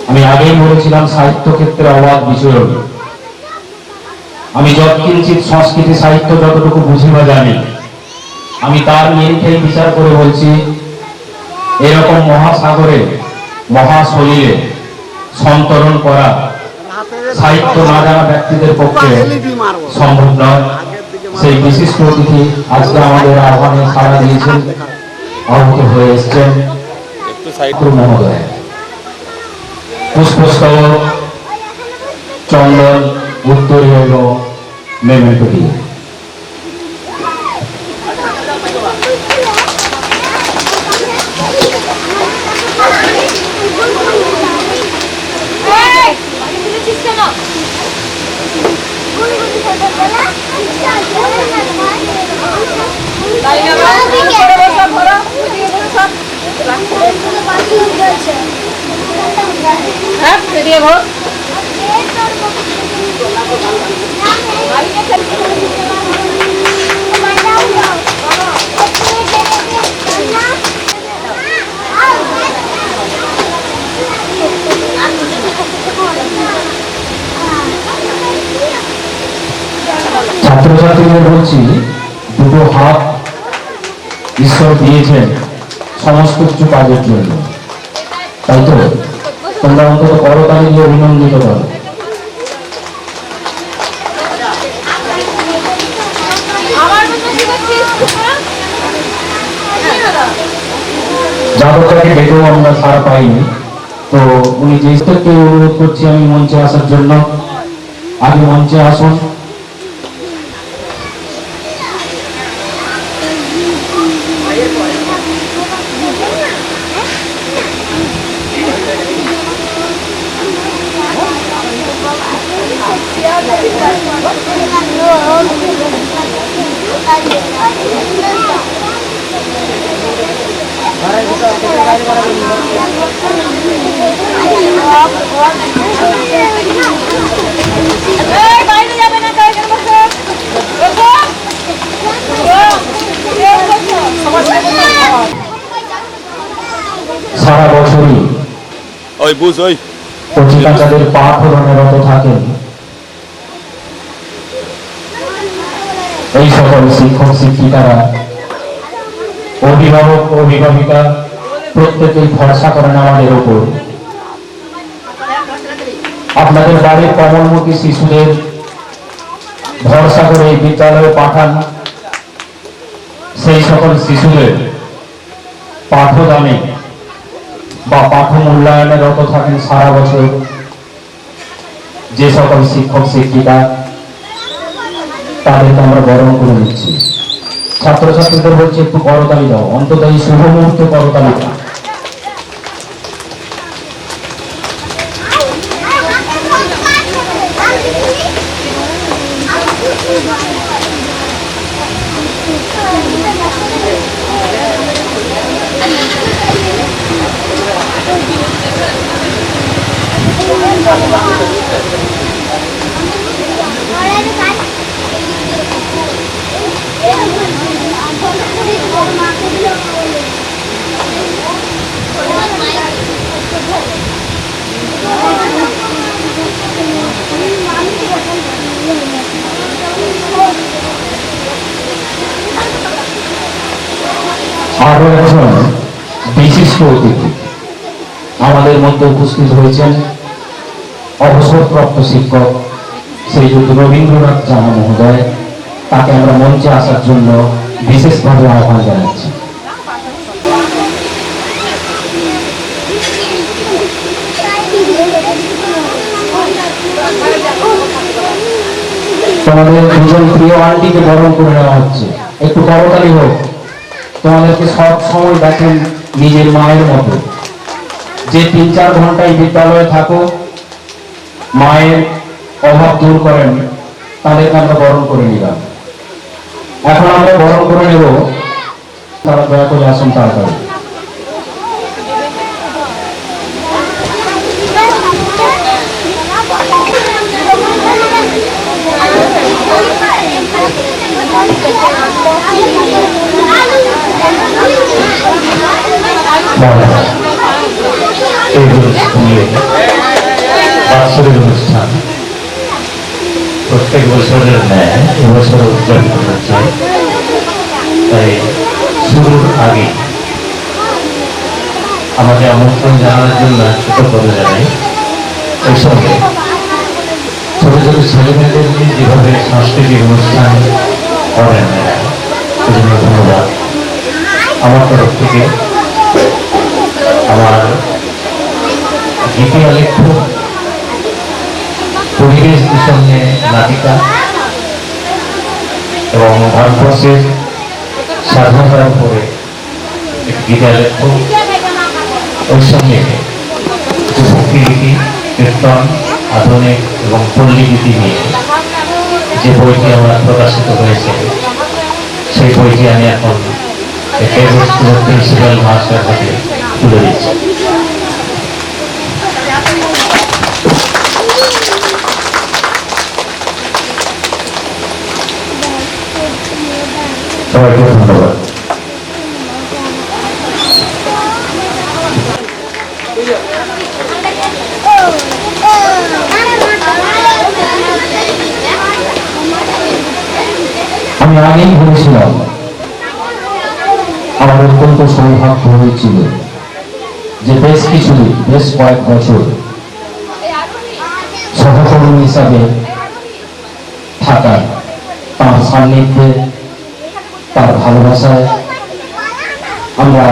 আমি আগেই বলেছিলাম সাহিত্য ক্ষেত্রে অবাধ বিচরণ। আমি যৎকিঞ্চিত সংস্কৃতি সাহিত্য যতটুকু বুঝি বা জানি, আমি তার নিরিখেই বিচার করে বলছি, এরকম মহাসাগরে মহাসলিলে সন্তরণ করা সাহিত্য না জানা ব্যক্তিদের পক্ষে সম্ভব নয়। সেই বিশিষ্ট অতিথি আজকে আমাদের আহ্বানে সাড়া দিয়েছেন, আহত হয়ে এসছেন মহোদয়। পুষ্পস্তবক, চন্দন, উত্তরীয় এবং মেমেন্টো দিয়ে ছাত্রছাত্রীদের বলছি, দুটো হাত ঈশ্বর দিয়েছেন সমস্ত কিছু কাজের জন্য, তাই তো? তোমরা অন্তত করতালি দিয়ে অভিনন্দিত করো। যাদবটাকে ডেকেও আমরা সাড়া পাইনি, তো উনি যে অনুরোধ করছি আমি মঞ্চে আসার জন্য। আগে মঞ্চে আসুন। সারা বছরই কচিকাচাদের পাঠ রত থাকেন এই সকল শিক্ষক শিক্ষিকারা, অভিভাবক অভিভাবিকা প্রত্যেকেই ভরসা করেন আমাদের উপর। আপনাদের বাড়ির কমলমুখী শিশুদের ভরসা করে এই বিদ্যালয়ে পাঠান। সেই সকল শিশুদের পাঠদানে বা পাঠ মূল্যায়নে রত থাকেন সারা বছর যে সকল শিক্ষক শিক্ষিকা, তাদেরকে আমরা বরণ করে নিচ্ছি। ছাত্রছাত্রীদের বলছি একটু করতালি দাও, অন্তত এই শুভ মুহূর্তে করতালি দাও। আরো একজন বিশিষ্ট অতিথি আমাদের মধ্যে উপস্থিত হয়েছেন, অবসরপ্রাপ্ত শিক্ষক শ্রীযুক্ত রবীন্দ্রনাথ জানা মহোদয়। তাকে আমরা মঞ্চে আসার জন্য বিশেষভাবে আহ্বান জানাচ্ছি। তোমাদের দুজন প্রিয় আন্টিকে বরণ করে নেওয়া হচ্ছে, একটু করতালি হোক। তোমাদেরকে সব সময় দেখেন নিজের মায়ের মতো, যে 3-4 ঘন্টায় বিদ্যালয়ে থাকো, মায়ের অভাব দূর করেন, তাদেরকে আমরা বরণ করে নিলাম। এখন আমরা বরণ করে নেব, তারা দয়া করে আসুন তাড়াতাড়ি। এই প্রত্যেক বছরের ন্যায় এবছর উদযাপিত হচ্ছে। তাই শুরুর আগে আমাকে আমন্ত্রণ জানানোর জন্য কৃতজ্ঞতা জানাই। এই সঙ্গে ছোট ছোট ছেলেমেয়েদের নিয়ে যেভাবে সাংস্কৃতিক অনুষ্ঠান করেন সেজন্য ধন্যবাদ আমার তরফ থেকে। আমার গীতি আলেখ্য পরিবেশ দূষণ নিয়ে নাটিকা এবং ভারতবর্ষের স্বাধীনতার উপরে গীতি আলেখ্য, ওই সঙ্গে ভক্তিগীতি, কীর্তন, আধুনিক এবং পল্লী গীতি নিয়ে যে বইটি আমার প্রকাশিত হয়েছে সেই বইটি আমি এখন প্রিন্সিপাল মাস্টার হাতে তুলে দিচ্ছি। সবাইকে ধন্যবাদ। আমি আগেই বলেছিলাম আমার অত্যন্ত সৌভাগ্য হয়েছিল যে বেশ কয়েক বছর সহকর্মী হিসাবে থাকার, তার সান্নিধ্যে, তার ভালোবাসায়। আমরা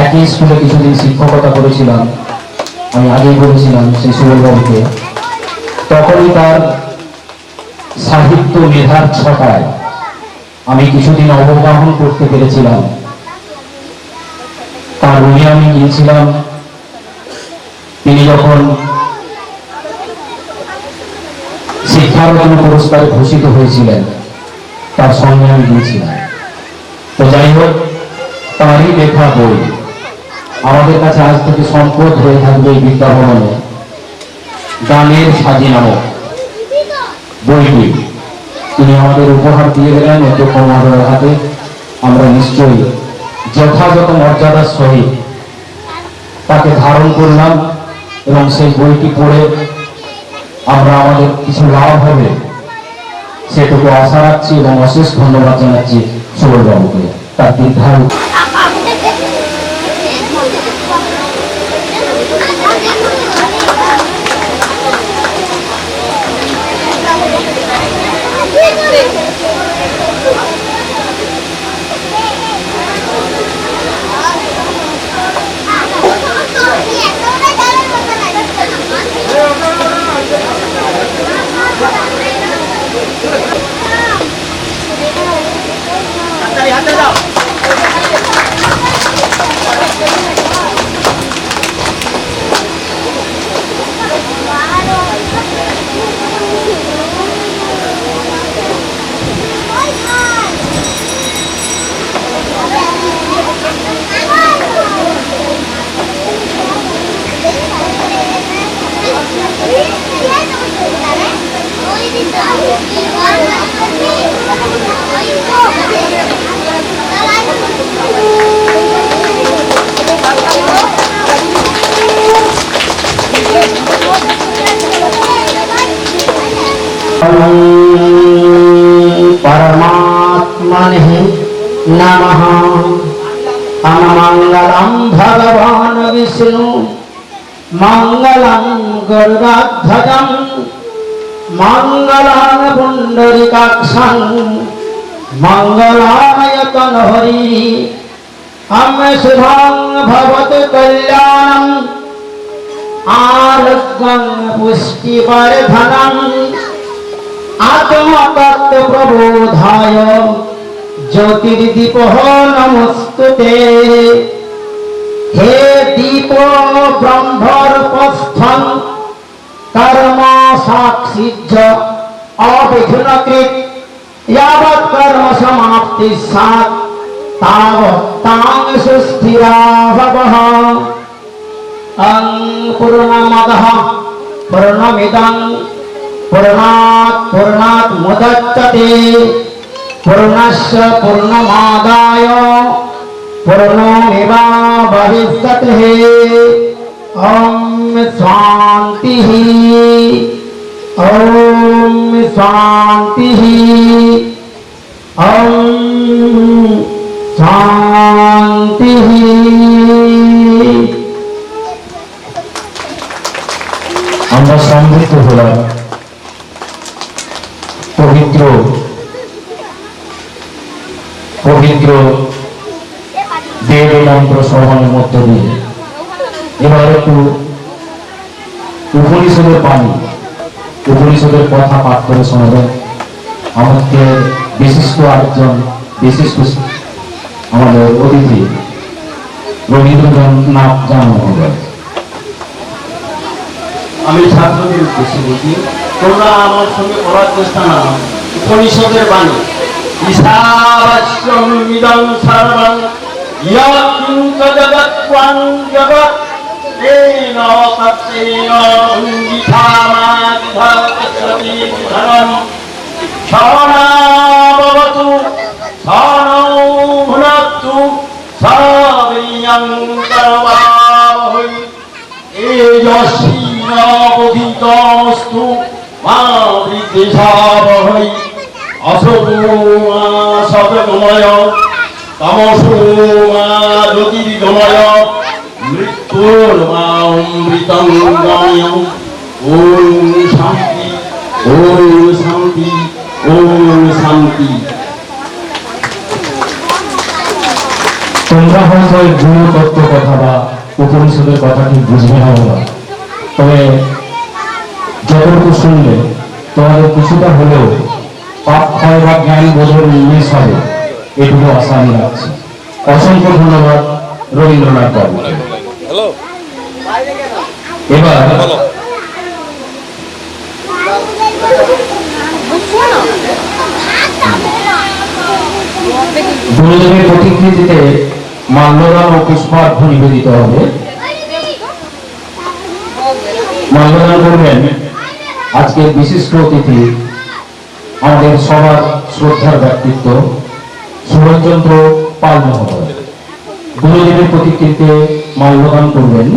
একই স্কুলে কিছুদিন শিক্ষকতা করেছিলাম। আমি আগেই বলেছিলাম সেই সুবলবাবুকে, তখনই তার সাহিত্য মেধার ছটায় আমি কিছুদিন অবগাহন করতে পেরেছিলাম। তার রুমে আমি গিয়েছিলাম। তিনি যখন শিক্ষারত্ন পুরস্কারে ভূষিত হয়েছিলেন তার সঙ্গে আমি গিয়েছিলাম। তো যাই হোক, তারই লেখা বই আমাদের কাছে আজ থেকে সম্পদ হয়ে থাকবে। এই বিদ্যাভবনে গানের সাজি নামক বইটি তিনি আমাদের উপহার দিয়ে গেলেন অধ্যক্ষ মহোদয়ের হাতে। আমরা নিশ্চয়ই যথাযথ মর্যাদার সহিত তাকে ধারণ করলাম এবং সেই বইটি পড়ে আমরা আমাদের কিছু লাভ হবে সেটুকু আশা রাখছি এবং অশেষ ধন্যবাদ জানাচ্ছি সুবলবাবুকে তার দীর্ঘায়ু। परमात्मने नमः। मंगलम भगवान विष्णु मंगलम गरुड़ध्वजं मंगलं पुंडरीकाक्षं मंगलाय तनहरि। हम शुभं भवत कल्याणं आरोग्यं पुष्टिवर्धनम् आत्मतत्व प्रबोधाय ज्योतिर्दीपः नमस्तुते। हे दीप ब्रह्मोपस्थं कर्म साक्षिज्य अविघ्नकृत यावत् कर्म समाप्ति सात् तावत् तां सुस्थिरा भवः। पूर्णमदः पूर्णमिदं पूर्णात् मुदच्यते पूर्णस्य पूर्णमादाय पूर्णमेवावशिष्यते। ॐ शान्तिः ॐ शांति ओम शांति। আমরা সমৃদ্ধ হলাম পবিত্র পবিত্র দেব মন্ত্র শ্রবণের মধ্য দিয়ে। এবার একটু উপনিষদের বাণী, উপনিষদের কথা পাঠ করে শোনাবেন আমাদের বিশিষ্ট একজন বিশিষ্ট আমাদের অতিথি রবীন্দ্রনাথ মহোদয়। আমি ছাত্রদের উদ্দেশ্যে বলছি, তোমরা আমার সঙ্গে পড়ার চেষ্টা না। উপনিষদের বাণী ঈশাবাস্যমিদং সর্বং ইয়াকিঞ্চ জগৎত্বং জগৎ তেন তত্তেন অঙ্গীথামাদিধাতস্যতি ধনম শরণাভবতু শরণৌ ভুনক্তু সবরিয়ং করবাবহৈ তেজস্বিনবধিতস্তু মা বিদ্বিষাবহৈ অসতো মা সতগময় তমসো মা জ্যোতির্গময় মৃত্যুর্মা অমৃতং গময়। ওম শান্তি ওম শান্তি ওম শান্তি। তোমরা হয়তো এই গুরু তত্ত্ব কথা বা উপনিষদের কথা ঠিক বুঝবে না বলা, তবে যতটুকু শুনলে তোমাদের কিছুটা হলেও পাপ ক্ষয় বা জ্ঞান বোধের উন্মেষ হবে, এটুকু আশা আমি রাখছি। অসংখ্য ধন্যবাদ রবীন্দ্রনাথ বাবুকে। এবার গুরুদেবের প্রতিকৃতিতে মাল্যদান ও পুষ্পার্ঘ্য নিবেদিত হবে। মাল্যদান করবেন আজকের বিশিষ্ট অতিথি, আমাদের সবার শ্রদ্ধার ব্যক্তিত্ব সুরঞ্চন্দ্র পাল মহোদয়। গুরুদেবের প্রতিকৃতিতে মাল্যদান করবেন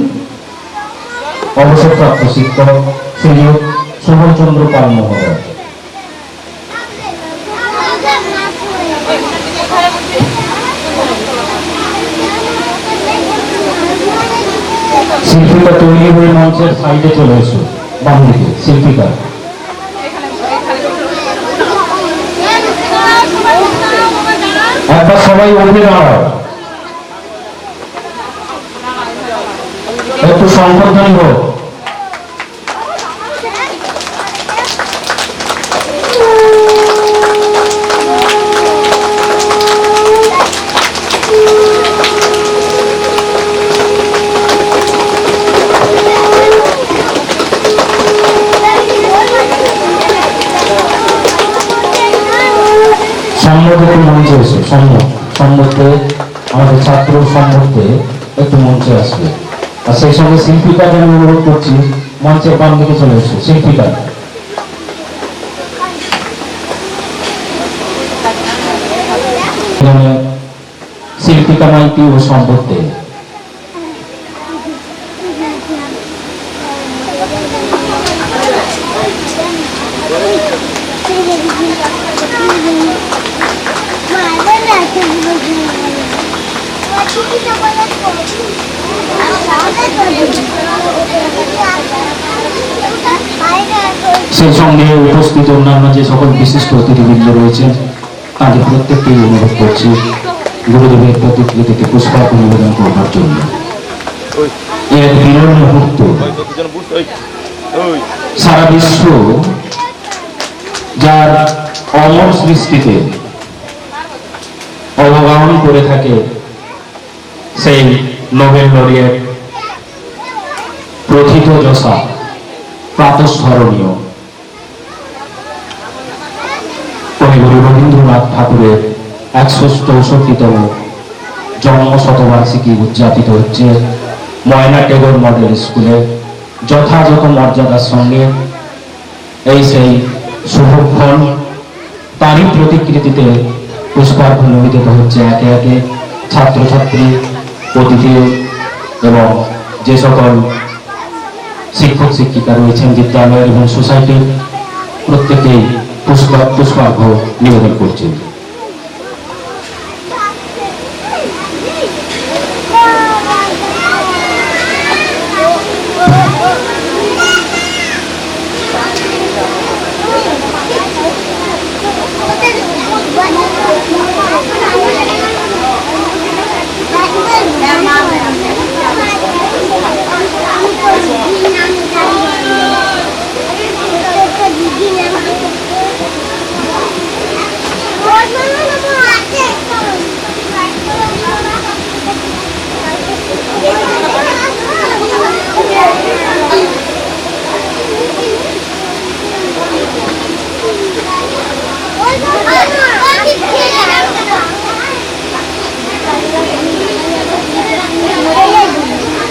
অবসরপ্রাপ্ত শিক্ষক শ্রীযুক্ত সুরঞ্চন্দ্র পাল মহোদয়। শিল্পীটা তৈরি হয়ে মঞ্চের সাইডে চলে এসো, বাম দিকে শিল্পীটা। একবার সবাই উঠে দাঁড়াও, একটু সংবর্ধন হোক। সম্মুখে মঞ্চে এসে সম্মুখে আমাদের ছাত্র সম্মুখে একটু মঞ্চে আসবে। আর সেই সঙ্গে শিল্পীটাকে আমি অনুরোধ করছি মঞ্চের বাম দিকে চলে এসে শিল্পীটা। শিল্পীকা মাইতি ও সম্পর্কে সেই সঙ্গে উপস্থিত অন্যান্য যে সকল বিশিষ্ট অতিথিবৃন্দ রয়েছেন তাদের প্রত্যেককেই অনুরোধ করছি গুরুদেবের প্রতিকৃতিতে পুষ্পার্ঘ্য নিবেদন করবার জন্য। এর বিরল মুহূর্ত সারা বিশ্ব যার অমর সৃষ্টিতে অবগাহন করে থাকে সেই নোবেল লরিয়েট প্রথিত যশা প্রাতঃস্মরণীয় কবিগুরু রবীন্দ্রনাথ ঠাকুরের ১৬৪তম জন্ম শতবার্ষিকী উদযাপিত হচ্ছে ময়না টেগোর মডেল স্কুলে যথাযথ মর্যাদার সঙ্গে। এই সেই শুভক্ষণ, তারই প্রতিকৃতিতে পুষ্পার্ঘ্য নিবেদিত হচ্ছে একে একে ছাত্রছাত্রী, অতিথি এবং যে সকল শিক্ষক শিক্ষিকা রয়েছেন বিদ্যালয়ের এবং সোসাইটির প্রত্যেকেই পুষ্পার্ঘ নিবেদন করছেন।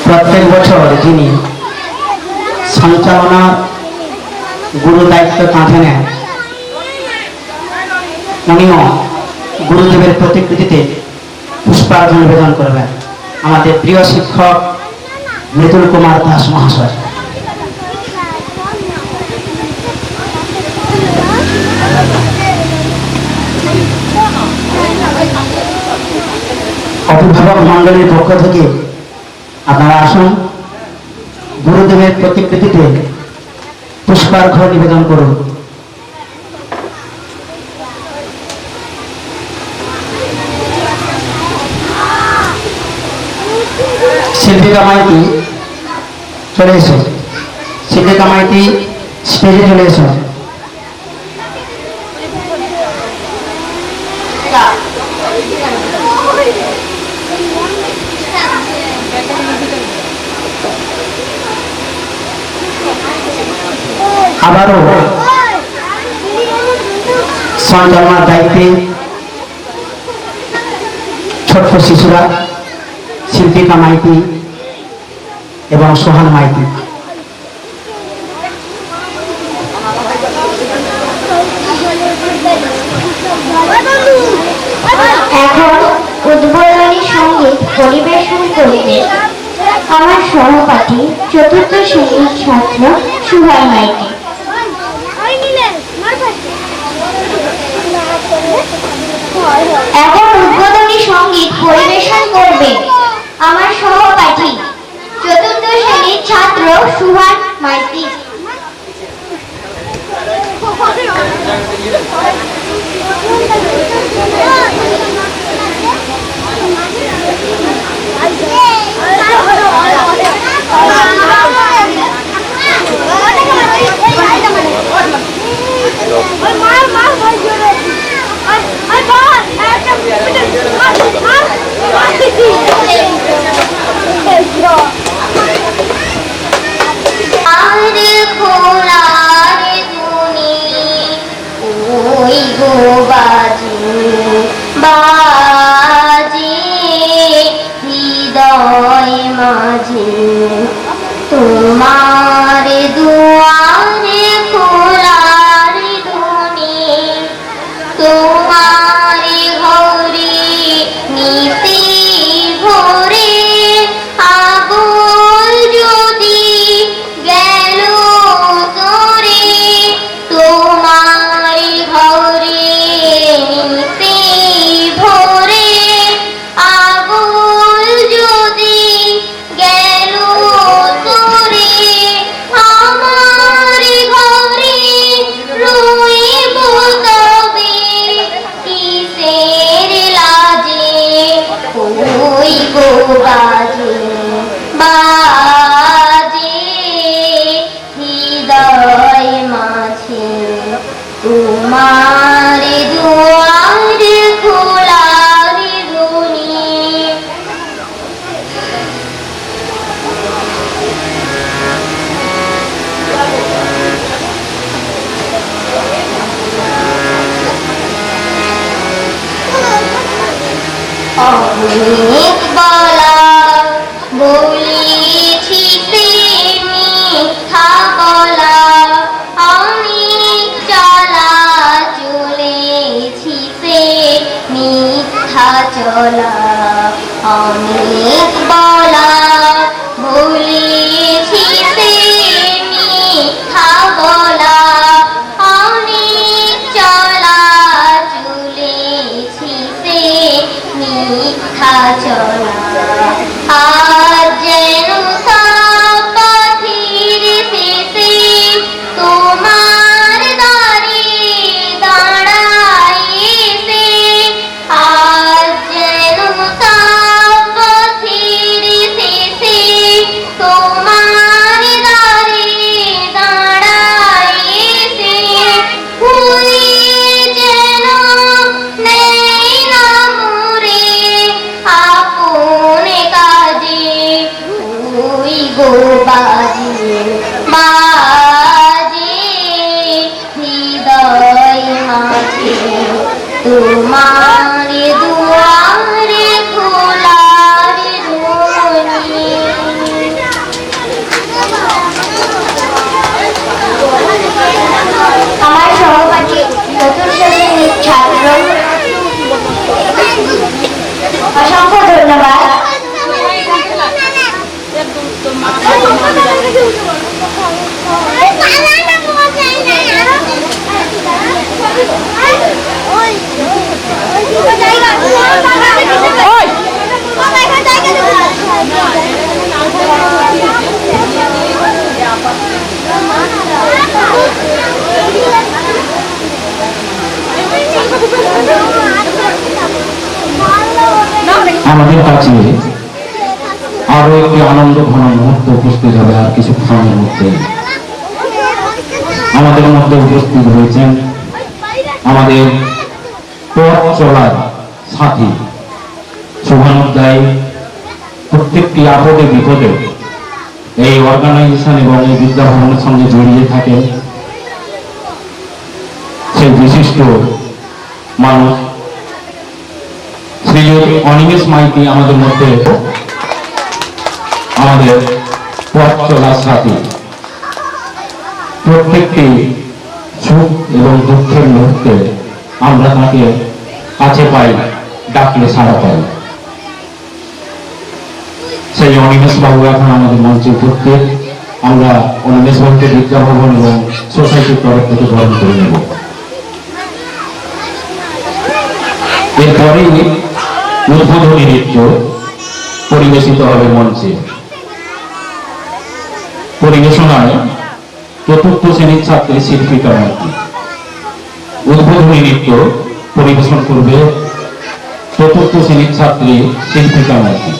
প্রত্যেক বছর যিনি সঞ্চালনা গুরু দায়িত্ব কাঁধে নেন, উনিও গুরুদেবের প্রতিকৃতিতে পুষ্পার্ঘ নিবেদন করবেন। আমাদের প্রিয় শিক্ষক মৃদুল কুমার দাস মহাশয়। অভিভাবক মন্ডলীর পক্ষ থেকে আপনারা আসুন, গুরুদেবের প্রতিকৃতিতে পুষ্পার্ঘ নিবেদন করুন। শিল্পিকা মাইতি চলে এসো, শিল্পিকা মাইতি স্টেজে চলে এসো। আবারও সঞ্চালনার দায়িত্বে ছোট্ট শিশুরা শিল্পিকা মাইতি এবং সোহান মাইতি। এখন উদ্বোধনী সঙ্গীত পরিবেশন করবে আমার সহপাঠী চতুর্থ শ্রেণীর ছাত্র সুহান মাইতি। এখন উদ্বোধনী সঙ্গীত পরিবেশন করবে আমার সহপাঠী চতুর্থ শ্রেণীর ছাত্র সুহান মাইতি। তোমার দুয়ারে খোলার ধুনি, তোমার ঘরে নিতে ভরে আগুন যদি গেল তোরে, তোমার ঘরে নিতে ভরে আগুন যদি গেল তোরে, আমার ঘরে রইব তবে কিসের লাজে, ওই গো বাজে বাজে হৃদয় মাঝে, তোমার দুয়ার খোলার ধুনি। অনেক বলা বলেছি সে মিথ্যা বলা, অনেক চলা চলেছি সে মিথ্যা চলা, অনেক বলা বলেছি সে মিথ্যা বলা, অনেক তোমার দুয়ারে খোলা রে ধ্বনি। আমার সহপাঠী চতুর্থ শ্রেণীর ছাত্র, অসংখ্য ধন্যবাদ। আমাদের কাছে আরো একটি আনন্দ ঘন মুহূর্ত উপস্থিত হবে আর কিছুক্ষণের মধ্যে। আমাদের মধ্যে উপস্থিত হয়েছেন আমাদের পথ চলার সাথী শুভানুধ্যায়ী, প্রত্যেকটি আপদে বিপদে এই অর্গানাইজেশন এবং এই বিদ্যাভবনের সঙ্গে জড়িয়ে থাকেন সেই বিশিষ্ট মানুষ শ্রীযুত অনিমেষ মাইতি আমাদের মধ্যে আমাদের পথ চলার সাথী। প্রত্যেকটি সুখ এবং দুঃখের মুহূর্তে আমরা তাকে কাছে পাই, ডাকলে সাড়া পাই। সেই অনিমেষ বাবু এখন আমাদের মঞ্চে উপস্থিত। আমরা অনিমেষ বাবুকে বিদ্যাভবন এবং সোসাইটির তরফ থেকে গ্রহণ করে নেব। এরপরেই উদ্বোধনী নৃত্য পরিবেশিত হবে মঞ্চে। পরিবেশনায় চতুর্থ শ্রেণীর ছাত্রী শিল্পিকা মাইতি। উদ্বোধনী নৃত্য পরিবেশন করবে চতুর্থ শ্রেণীর ছাত্রী শিল্পিকা মাইতি।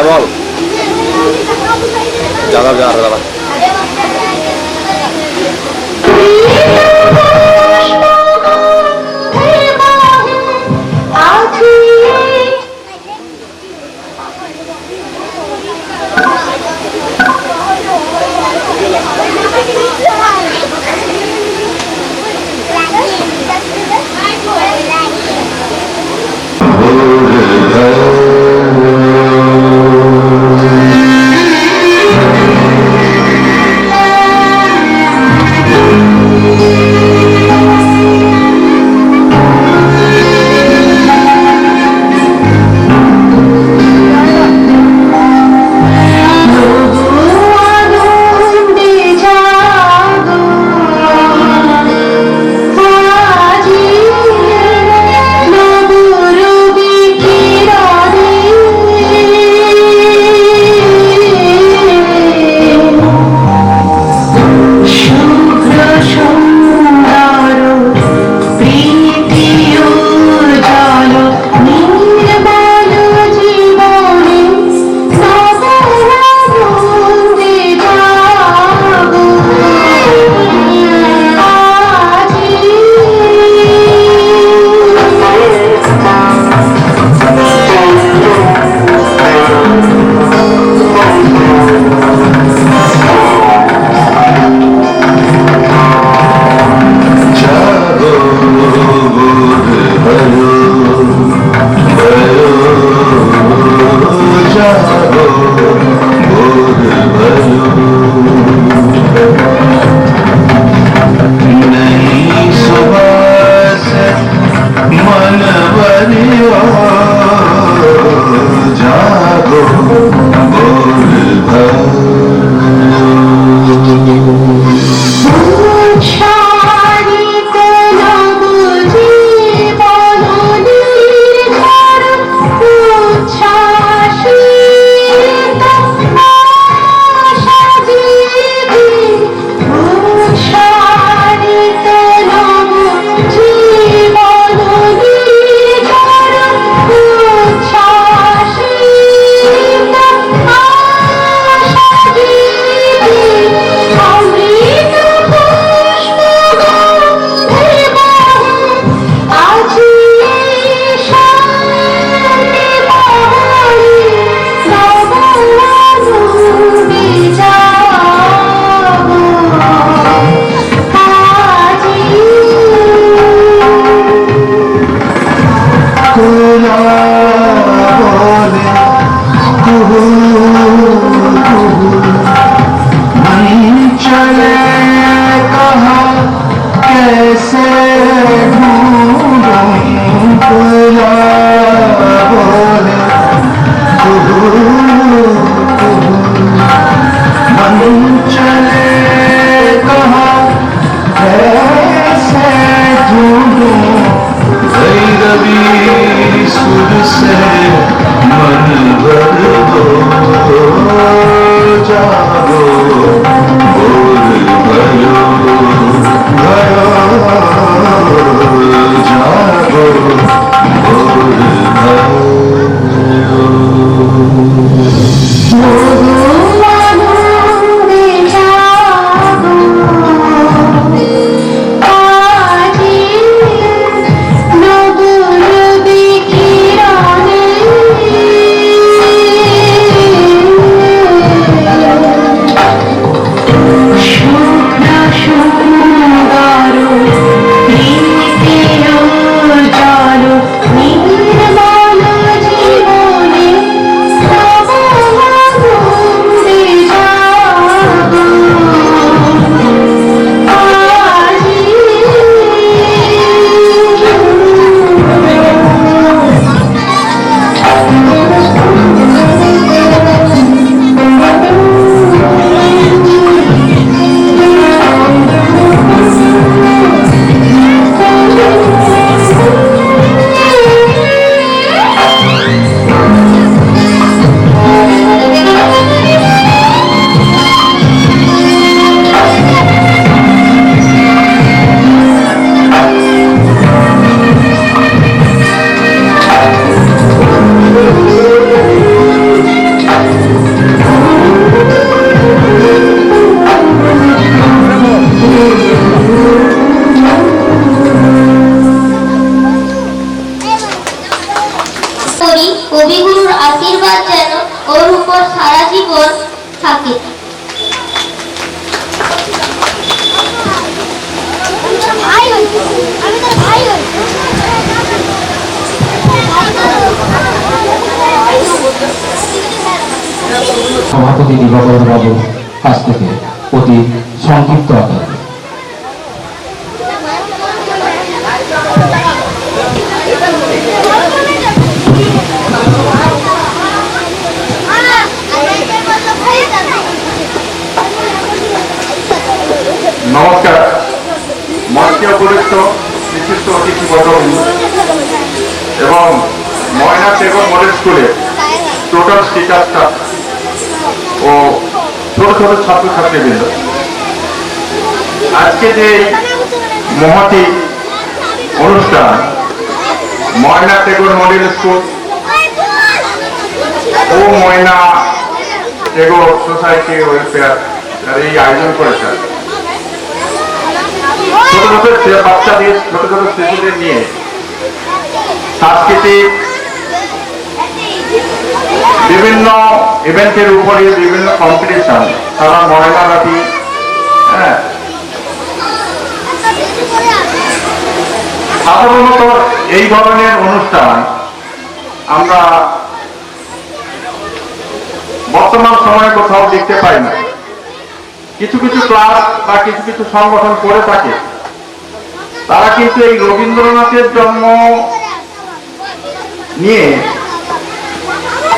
বল সভাপতি দিবাকর বাবুর কাছ থেকে অতি সংক্ষিপ্ত আকারে। নমস্কার। মঞ্চে উপবিষ্ট বিশিষ্ট অতিথিবর্গ এবং ময়না টেগর মডেল স্কুলের টোটাল টিচার স্টাফ ও ছোট ছোট ছাত্রছাত্রীবৃন্দ, আজকে যে মহতি অনুষ্ঠান ময়না টেগর মডেল স্কুল ও ময়না টেগর সোসাইটি ওয়েলফেয়ার এই আয়োজন করেছে, ছোট ছোট বাচ্চাদের ছোট ছোট শিশুদের নিয়ে সাংস্কৃতিক বিভিন্ন ইভেন্টের উপরে বিভিন্ন কম্পিটিশন সারা ময়নাব্যাপী, সাধারণত এই ধরনের অনুষ্ঠান আমরা বর্তমান সময়ে কোথাও দেখতে পাই না। কিছু কিছু ক্লাব বা কিছু কিছু সংগঠন করে থাকে, তারা কিন্তু এই রবীন্দ্রনাথের জন্ম নিয়ে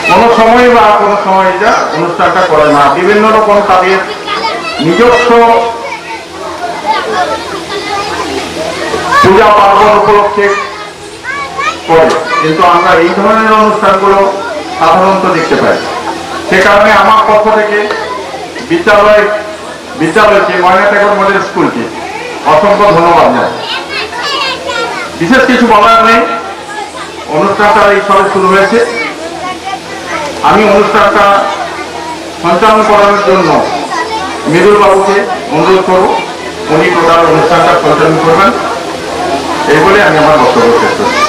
কোনো সময় বা কোনো সময় যা অনুষ্ঠানটা করে না, বিভিন্ন রকম তাদের নিজস্ব পূজা পার্বণ উপলক্ষে করে, কিন্তু আমরা এই ধরনের অনুষ্ঠানগুলো সাধারণত দেখতে পাই। সে কারণে আমার পক্ষ থেকে বিদ্যালয়কে ময়না টেগর মডেল স্কুলকে অসংখ্য ধন্যবাদ জানাই। বিশেষ কিছু বলার নেই, অনুষ্ঠানটা এই সবে শুরু হয়েছে। আমি অনুষ্ঠানটা সঞ্চালন করার জন্য মৃদুল বাবুকে অনুরোধ করব, উনি টোটাল অনুষ্ঠানটা সঞ্চালন করবেন। এই বলে আমি আমার বক্তব্য শেষ করছি।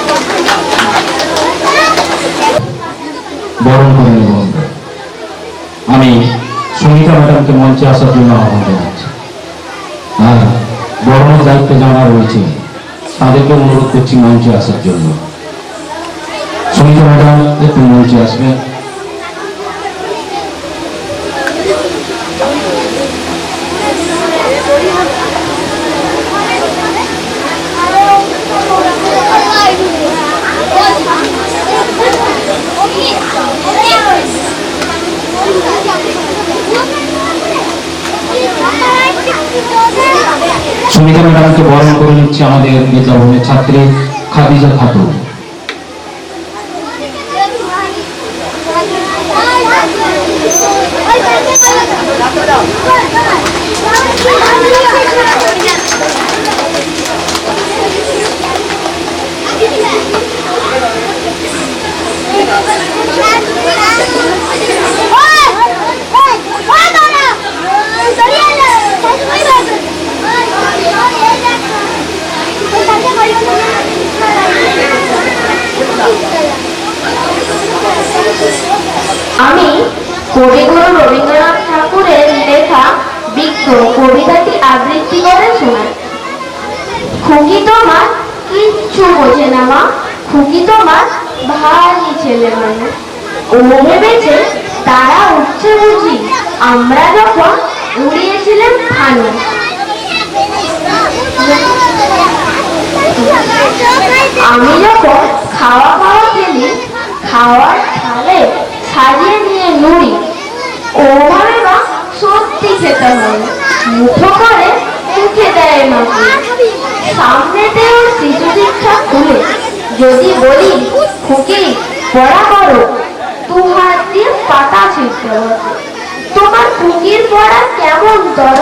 বরণ করে নেব আমরা। আমি সুমিতা ম্যাডামকে মঞ্চে আসার জন্য আহ্বান জানাচ্ছি, আর বরণের দায়িত্বে যারা রয়েছে তাদেরকে অনুরোধ করছি মঞ্চে আসার জন্য। সুমিতা ম্যাডাম একটু মঞ্চে আসবেন। সুমিতা ম্যাডামকে বরণ করে নিচ্ছে আমাদের বিদ্যাভবনের ছাত্রী খাদিজা খাতুন। আমি কবিগুরু রবীন্দ্রনাথ ঠাকুরের লেখা বৃক্ষ কবিতাটি আবৃত্তি করে শোনাই। খুকি তোমার কিচ্ছু বোঝে না মা, খুকি তোমার ভারী ছেলে মানুষ। ও ভেবেছে তারা উঠছে বুঝি আমরা যখন উড়িয়েছিলাম ফানুস। আমি যখন খাওয়া খাওয়া খেলি, খাওয়ার থালে সাজিয়ে নিয়ে নুড়ি, ও বা সত্যি খেতে হয়, মুঠো করে মুখে দেয় মাকে। সামনেতে ওর শিশু শিক্ষা খুলে যদি বলি খুকি পড়া করো, দু হাত দিয়ে পাতা ছিঁড়তে বসে। তোমার খুকির পড়া কেমন তর?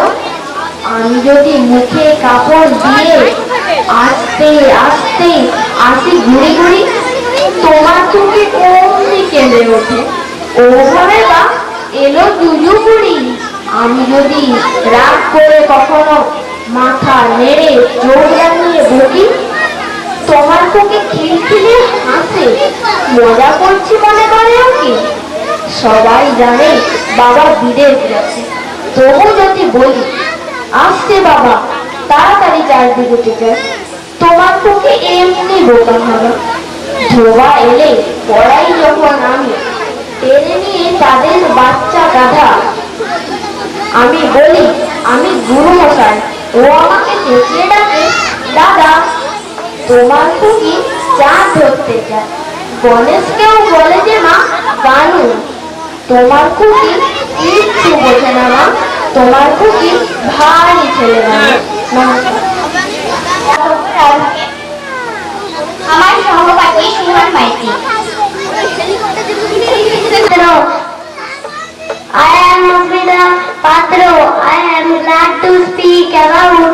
আমি যদি মুখে কাপড় দিয়ে আস্তে আস্তে আসি ঘুরি ঘুরি, তোমার চোখে অমনি কেঁদে ওঠে। ওভাবে বা এলো দুজু বুড়ি। আমি যদি রাগ করে কখনো মাথা নেড়ে চোখ লাগিয়ে বকি, তোমার চোখে খিলখিলে হাসে, মজা করছি মনে করে ওকে। সবাই জানে বাবা বিদেশ গেছে, তবু যদি বলি আসছে বাবা তাড়াতাড়ি চারদিকে থেকে, তোমার চোখে এমনি বোকা হবে। ধোবা এলে পড়াই যখন আমি, টেনে নিয়ে তাদের বাচ্চা গাধা। আমি বলি, আমি গুরু মশাই। ও আমাকে চেঁচিয়ে ডাকে, দাদা। তোমার খুকি চাঁদ ধরতে যায়। গণেশকেও বলে যে মা বানু। তোমার খুকি কিচ্ছু বোঝে না মা। তোমার খুকি ভারী ছেলে নমস্কার। আমার সহপাঠী Suman Maiti. I am Mufida Patro. I am glad to speak about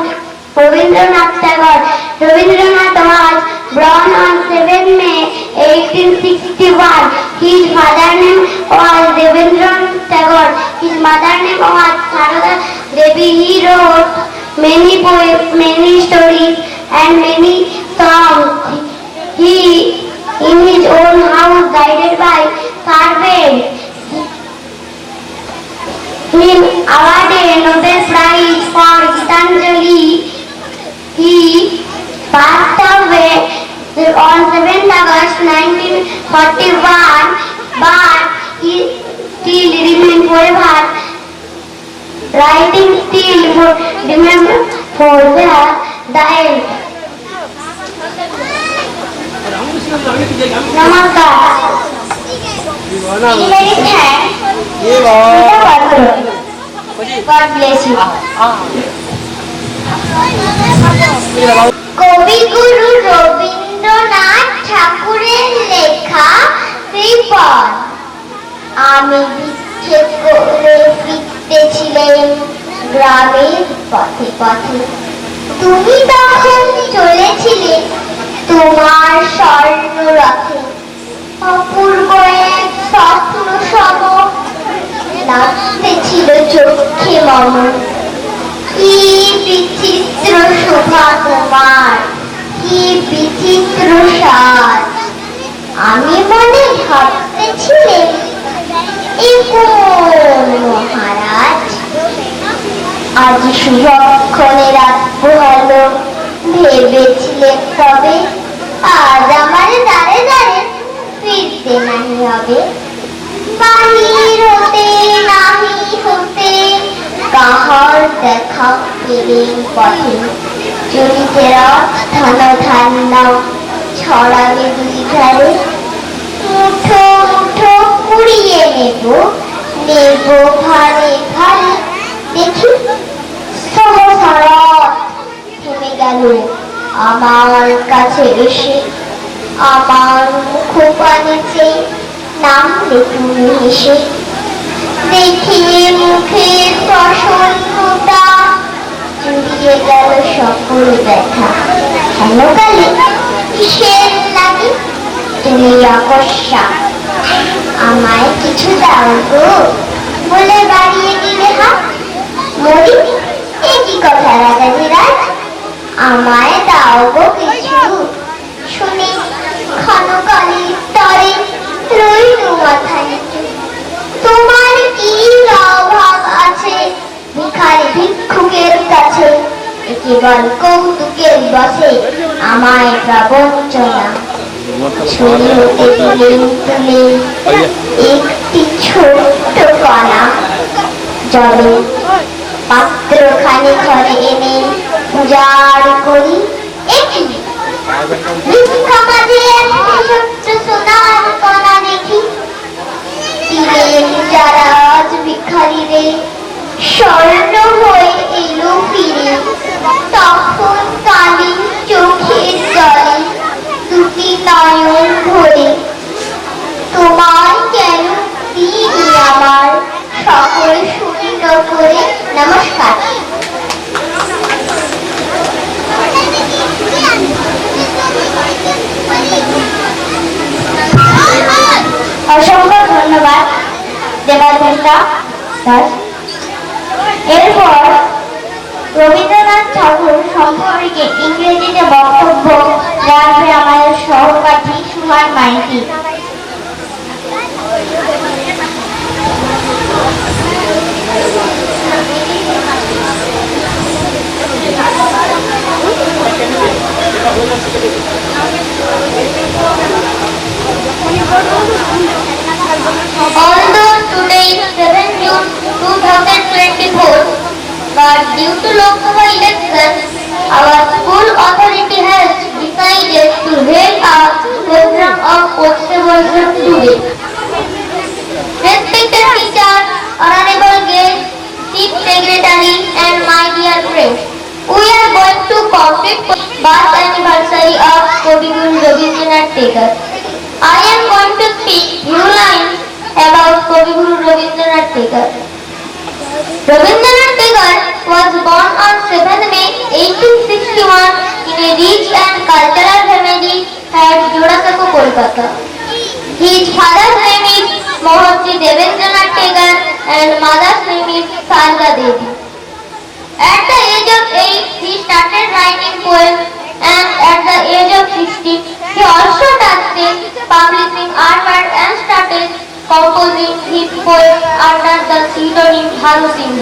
Rabindranath Tagore. Rabindranath was born on 7 May 1861. His father name was Rabindranath Tagore. His mother name was Sarada Devi. He wrote many poems, many stories, and many songs. He, in his own house, guided by servants, him awarded Nobel Prize for Gitanjali. He passed away on 7th August 1941, but he still remains forever writing, still remember for their died. Namaskar. Very thanks. God bless you. কবিগুরু রবীন্দ্রনাথ ঠাকুরের লেখা বিপদ। আমি ভিক্ষে করে ফিরতেছিলেন গ্রামের পথে পথে। তুমি তখন চলেছিলে তোমার স্বর্ণ রথে। অপূর্ব এক স্বপ্ন সম লাগতেছিল চোখে মম। কি বিচিত্র শোভা তোমার, কি বিচিত্র সাজ। আমি মনে ভাবতেছিলেন এ কোন মহারাজ। আজ শুভক্ষণে রাত পোহালো, ভেবেছিলেন তবে আজ আমার দাঁড়ে দাঁড়ে ফিরতে নাহি হবে। বাহির হতে নাহি হতে কাহার দেখা পেলেন পথে। চলিতে রথ ধন ধান্য ছড়াবে দুই ধারে। মুঠো মুঠো কুড়িয়ে নেব, নেব ভারে ভারে। দেখি সহসা রথ থেমে গেল আমার কাছে এসে। আমার মুখপানে নামলে তুমি এসে। দেখে মুখের প্রসন্নতা জুড়িয়ে গেল সকল ব্যথা। হেন কালে কিসের লাগে তুমি অকস্মা। আমায় কিছু দাও গো বলে বাড়িয়ে দিলে হাত। মরি এ কি কথা রাজাধিরাজ, আমায় দাও গো কিছু। শুনে ক্ষণকালের তরে রইল মাথা নিচু। তোমার কি অভাব আছে ভিখারি ভিক্ষুকের কাছে। কেবল কৌতুকের বসে আমায় প্রবঞ্চনা। ছুরি হতে দিলেন তুলে একটি ছোট্ট কণা। জলে পাত্রখানি ঘরে এনে পূজার করি। একই ভিক্ষা মাঝে একটা ছোট্ট সোনার কণা দেখি। দিলেন যারা আজ ভিখারিরে, স্বর্ণ হয়ে এলো ফিরে। তখন কালি চোখের জলে দুটি নয়ন ভরে। তোমায় কেন দিদি আমার সকল শূন্য করে। নমস্কার। অসংখ্য ধন্যবাদ দেবাদেবতা দাস। এরপর রবীন্দ্রনাথ ঠাকুর সম্পর্কে ইংরেজিতে বক্তব্য রাখবে আমাদের সহপাঠী Suman Maiti. Although today is 7 June 2024, but due to Lok Sabha elections, our school authority has decided to hold a program of post-evolution today. Respected teachers, honorable guests, chief secretary, and my dear friends, we are going to complete birth anniversary of Kavi Guru Rabindranath Tagore. I am going to speak few lines about Kavi Guru Rabindranath Tagore. Rabindranath Tagore was born on 7th May 1861 in a rich and cultural family at Jodasako, Kolkata. His father's name is Mohanty Devendranath Tagore and mother's name is Sarada Devi. At the age of 8, he started writing poems, and at the age of 16, he also started publishing artwork and started composing his poems under the pseudonym Bhalu Singh.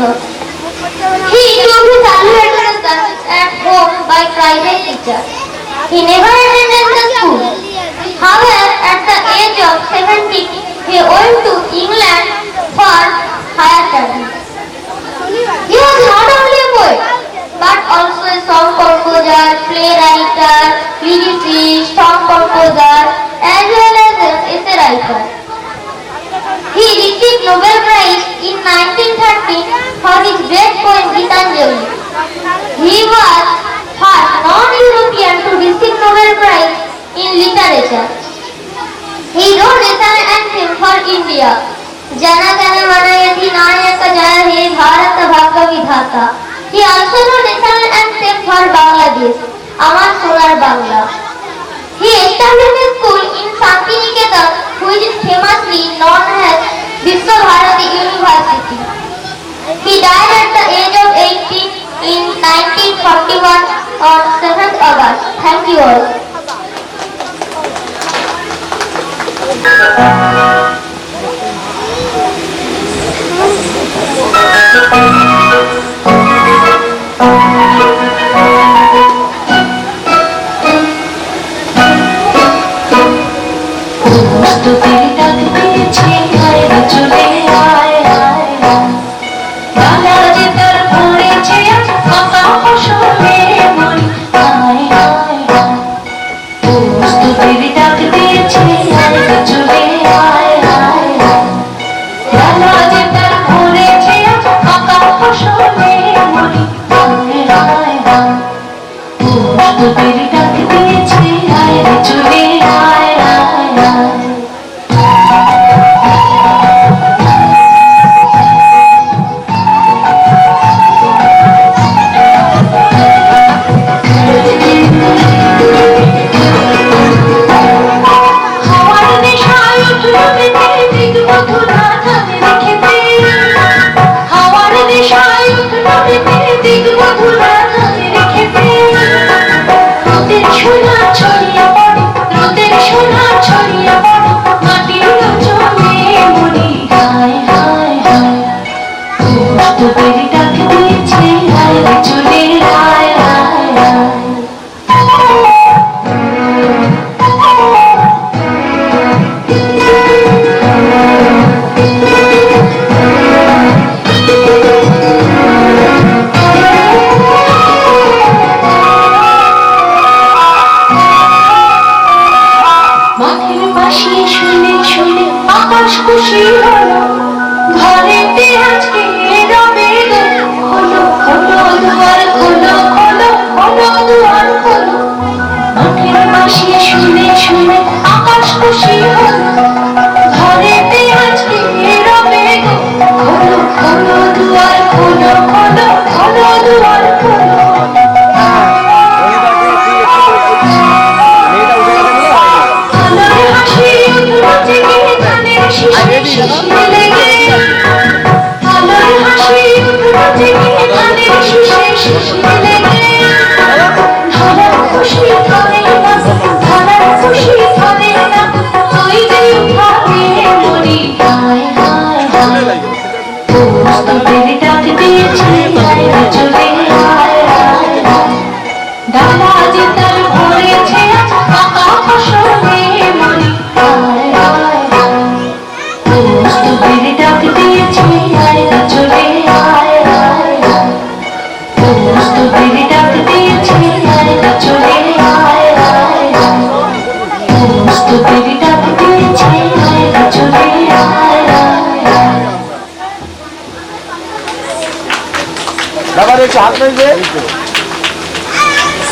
He took his early education at home by private teachers. He never attended the school. However, at the age of 17, he went to England for higher studies. He was not only a poet, but also a song composer, playwright, lyricist, song composer, as well as an essay writer. He received Nobel Prize in 1913 for his great poem Gitanjali. He was first non-European to receive Nobel Prize in literature. He wrote national anthem for India. Jana Jana Mana Yati Nayaka Jaya He Bharata Bhagya Vidhata. He also wrote national anthem for Bangladesh, Amar Sonar Bangla. He established a school in Santiniketan, which is famously known as Vishwa Bharati University. He died at the age of 18 in 1941 on 7th August. Thank you all.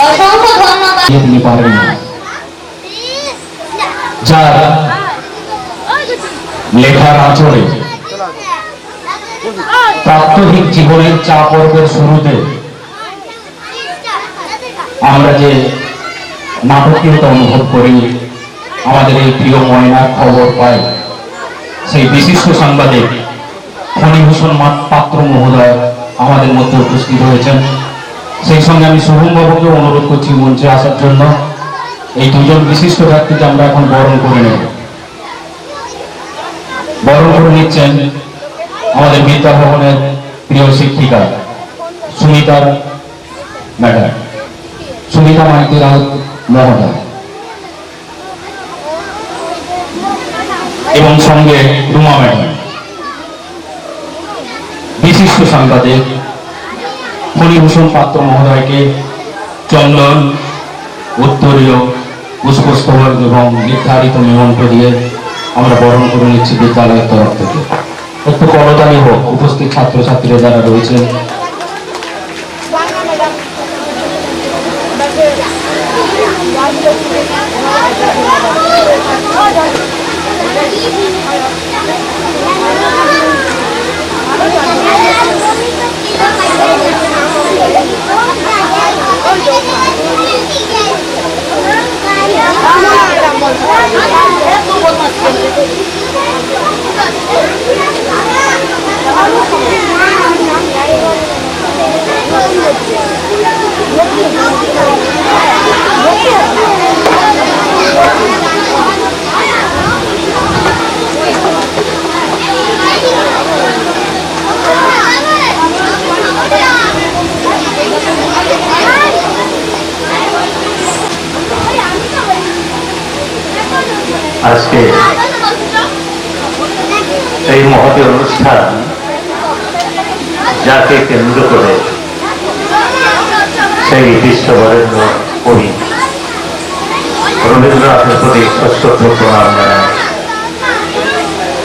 অসংখ্য ধন্যবাদ। তিনি পারেন না, যার লেখার আচরে প্রাত্যহিক জীবনের চা পর্বের শুরুতে আমরা যে নাটকীয়তা অনুভব করি, আমাদের এই প্রিয় ময়নার খবর পাই, সেই বিশিষ্ট সাংবাদিক ফণীভূষণ পাত্র মহোদয় আমাদের মধ্যে উপস্থিত হয়েছেন। সেই সঙ্গে আমি শুভম বাবুকে অনুরোধ করছি মঞ্চে আসার জন্য। এই দুজন বিশিষ্ট ব্যক্তিকে আমরা এখন বরণ করে নেব। বরণ করে নিচ্ছেন আমাদের বিদ্যাভবনের প্রিয় শিক্ষিকা সুমিতার ম্যাডাম, সুমিতা মাইতি রাউত মহোদয়, এবং সঙ্গে রুমা ম্যাডাম। বিশিষ্ট সাংবাদিক ফণীভূষণ পাত্র মহোদয়কে চন্দন, উত্তরীয়, পুষ্পস্তবক এবং নির্ধারিত নিমন্ত্রণ দিয়ে আমরা বরণ করে নিচ্ছি বিদ্যালয়ের তরফ থেকে। একটু করতালি হোক উপস্থিত ছাত্রছাত্রীরা যারা রয়েছেন। আজকে এই মহতী অনুষ্ঠান, যাকে কেন্দ্র করে সেই বিশ্ববরেণ্য কবি রবীন্দ্রনাথের প্রতি সশ্রদ্ধ প্রণাম জানাই,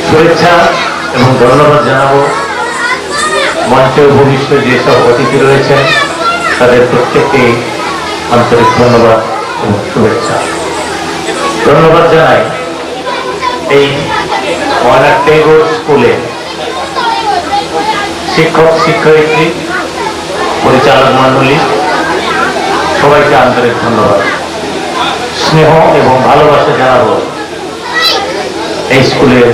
শুভেচ্ছা এবং ধন্যবাদ জানাবো মঞ্চে ভূমিষ্ঠ যেসব অতিথি রয়েছেন তাদের প্রত্যেককে আন্তরিক ধন্যবাদ এবং শুভেচ্ছা। ধন্যবাদ জানাই এই ময়নার টেগোর স্কুলে শিক্ষক, শিক্ষয়িত্রী, পরিচালক মন্ডলী, সবাইকে আন্তরিক ধন্যবাদ, স্নেহ এবং ভালোবাসা জানাবো এই স্কুলের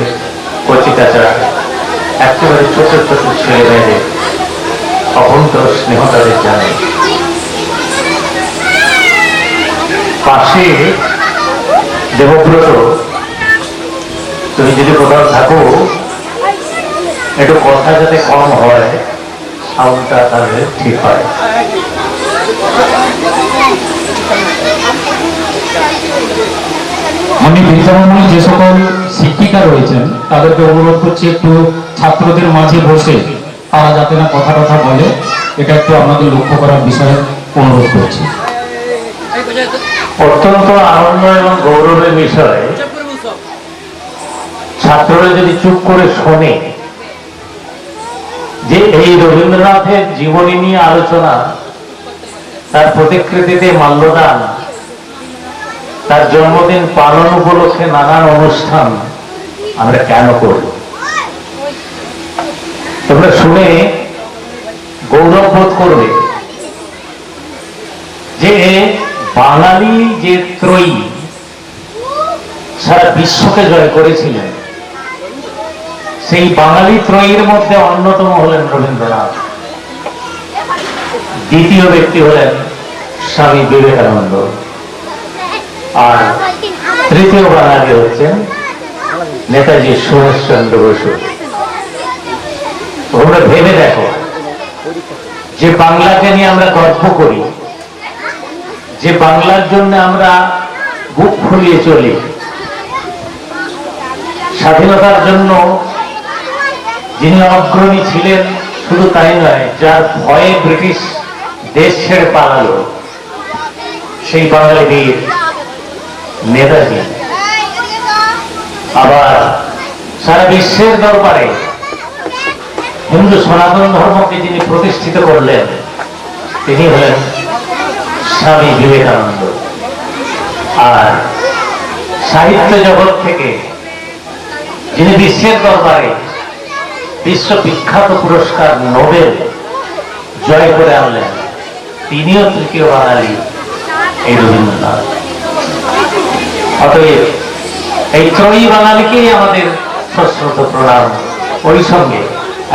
কচিকাচা একেবারে ছোট ছোট ছেলে মেয়েদের অখণ্ড স্নেহ তাদের জানাই। পাশে দেবব্রত, তুমি যদি কোথাও থাকো একটু কথা যাতে কম হয়, সাউন্ডটা তাহলে ঠিক হয়। আমি বিদ্যাভবনে যে সকল শিক্ষিকা রয়েছেন তাদেরকে অনুরোধ করছি একটু ছাত্রদের মাঝে বসে তারা যাতে না কথা কথা বলে, এটা একটু আমাদের লক্ষ্য করার বিষয়ে অনুরোধ করছি। অত্যন্ত আনন্দ এবং গৌরবের বিষয়, ছাত্ররা যদি চুপ করে শোনে যে এই রবীন্দ্রনাথের জীবনী নিয়ে আলোচনা, তার প্রতিকৃতিতে মাল্যদান, তার জন্মদিন পালন উপলক্ষে নানান অনুষ্ঠান আমরা কেন করব, তোমরা শুনে গৌরব বোধ করবে যে বাঙালি যে ত্রয়ী সারা বিশ্বকে জয় করেছিলেন, সেই বাঙালি ত্রয়ীর মধ্যে অন্যতম হলেন রবীন্দ্রনাথ, দ্বিতীয় ব্যক্তি হলেন স্বামী বিবেকানন্দ, আর তৃতীয় বাঙালি হচ্ছেন নেতাজি সুভাষচন্দ্র বসু। তোমরা ভেবে দেখো যে বাংলাকে নিয়ে আমরা গর্ব করি, যে বাংলার জন্য আমরা বুক ফুলিয়ে চলি, স্বাধীনতার জন্য যিনি অগ্রণী ছিলেন, শুধু তাই নয়, যার ভয়ে ব্রিটিশ দেশ ছেড়ে পালালো, সেই বাঙালি বীর নেতাজি। আবার সারা বিশ্বের দরবারে হিন্দু সনাতন ধর্মকে যিনি প্রতিষ্ঠিত করলেন, তিনি হলেন স্বামী বিবেকানন্দ। আর সাহিত্য জগৎ থেকে যিনি বিশ্বের দরবারে বিশ্ববিখ্যাত পুরস্কার নোবেল জয় করে আনলেন, তিনিও তৃতীয় বাঙালি, এই রবীন্দ্রনাথ। অতএব এই ত্রয়ী বাঙালিকেই আমাদের সশ্রদ্ধ প্রণাম। ওই সঙ্গে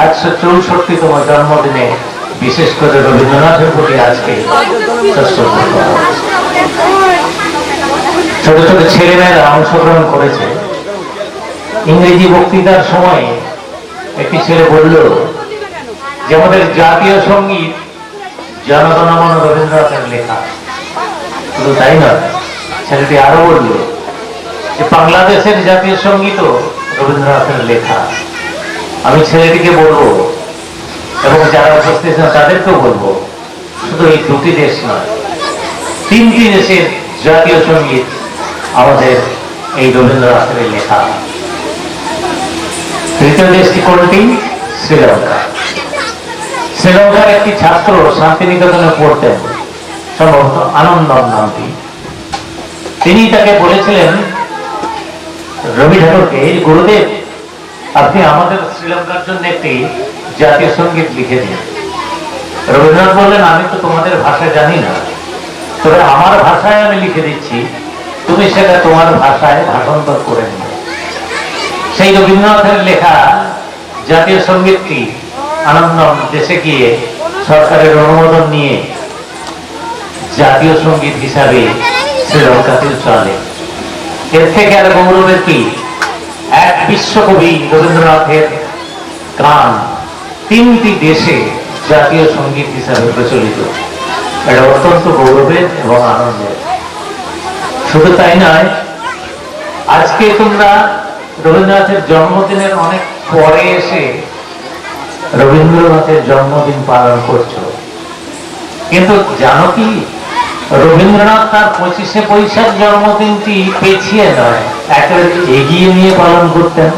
164তম জন্মদিনে বিশেষ করে রবীন্দ্রনাথের প্রতি আজকে সশ্রদ্ধ প্রণাম। ছোট ছোট ছেলেমেয়েরা অংশগ্রহণ করেছে। ইংরেজি বক্তৃতার সময় একটি ছেলে বলল যে আমাদের জাতীয় সঙ্গীত জনগণমন রবীন্দ্রনাথের লেখা। শুধু তাই নয়, ছেলেটি আরো বলল যে বাংলাদেশের জাতীয় সঙ্গীতও রবীন্দ্রনাথের লেখা। আমি ছেলেটিকে বলবো এবং যারা উপস্থিত আছেন তাদেরকেও বলবো, শুধু এই দুটি দেশ নয়, 3টি দেশের জাতীয় সঙ্গীত আমাদের এই রবীন্দ্রনাথের লেখা। তৃতীয় দেশটি কোনটি? শ্রীলঙ্কা। শ্রীলঙ্কার একটি ছাত্র শান্তিনিকেতনে পড়তেন, সম্ভবত আনন্দম নামটি। তিনি তাকে বলেছিলেন রবি ঠাকুরকে, গুরুদেব আপনি আমাদের শ্রীলঙ্কার জন্য একটি জাতীয় সঙ্গীত লিখে দিন। রবীন্দ্রনাথ বললেন আমি তো তোমাদের ভাষা জানি না, তবে আমার ভাষায় আমি লিখে দিচ্ছি, তুমি সেটা তোমার ভাষায় ভাষান্তর করে নিও। সেই রবীন্দ্রনাথের লেখা জাতীয় সঙ্গীতটি আনন্দম দেশে গিয়ে সরকারের অনুমোদন নিয়ে জাতীয় সঙ্গীত হিসাবে শ্রীলঙ্কাতে চলে। এর থেকে আর গৌরবের কি? এক বিশ্বকবি রবীন্দ্রনাথের গান 3টি দেশে জাতীয় সঙ্গীত হিসাবে প্রচলিত। এটা অত্যন্ত গৌরবের এবং আনন্দের। শুধু তাই নয়, আজকে তোমরা রবীন্দ্রনাথের জন্মদিনের অনেক পরে এসে রবীন্দ্রনাথের জন্মদিন পালন করছো, কিন্তু জানো কি রবীন্দ্রনাথ তার 25শে বৈশাখ জন্মদিনটি পেছিয়ে নয়, একেবারে এগিয়ে নিয়ে পালন করতেন।